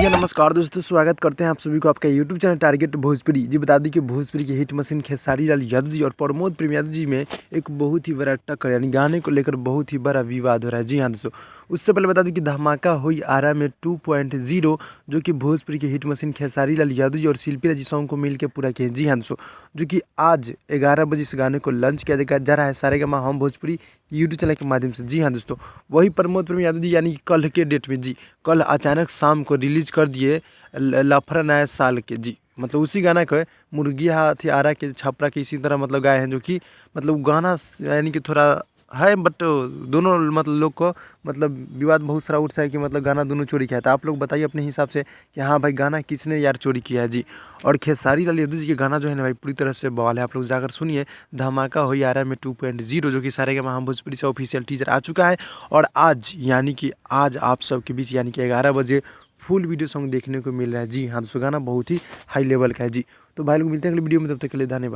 जी नमस्कार दोस्तों, स्वागत करते हैं आप सभी को आपका यूट्यूब चैनल टारगेट भोजपुरी। जी बता दी कि भोजपुरी के हिट मशीन खेसारी लाल यादव जी और प्रमोद प्रेम यादव जी में एक बहुत ही बड़ा टक्कर यानी गाने को लेकर बहुत ही बड़ा विवाद हो रहा है। जी हाँ दोस्तों, उससे पहले बता दूं कि धमाका हुई आरा में 2.0 जो कि भोजपुरी के हिट मशीन खेसारी लाल यादव जी और शिल्पी राजी सॉन्ग को मिलकर पूरा किया। जी हाँ दोस्तों, जो कि आज 11 बजे इस गाने को लॉन्च किया जा रहा है सारेगामा हम भोजपुरी यूट्यूब चैनल के माध्यम से। जी हाँ दोस्तों, वही प्रमोद प्रेम यादव जी यानी कि कल के डेट में जी कल अचानक शाम को रिलीज कर दिए लफड़ा नया साल के। जी मतलब उसी गाना को मुर्गी हाथी आरा के छपरा के इसी तरह मतलब गाए हैं, जो कि मतलब गाना यानी कि थोड़ा है बट दोनों मतलब लोग को मतलब विवाद बहुत सारा उठ रहा है कि मतलब गाना दोनों चोरी किया था। आप लोग बताइए अपने हिसाब से कि हाँ भाई गाना किसने यार चोरी किया है। जी और खेसारी लाल यादव जी के गाना जो है ना भाई पूरी तरह से बवाल है। आप लोग जाकर सुनिए, धमाका हो आ रहा है में 2.0 जो कि सारेगामा हम भोजपुरी से ऑफिशियल टीजर आ चुका है। और आज यानी कि आज आप सबके बीच यानी कि 11 बजे फुल वीडियो सॉन्ग देखने को मिल रहा है। जी हाँ दोस्तों, गाना बहुत ही हाई लेवल का है। जी तो भाई लोग मिलते हैं अगले वीडियो में, तब तक के लिए धन्यवाद।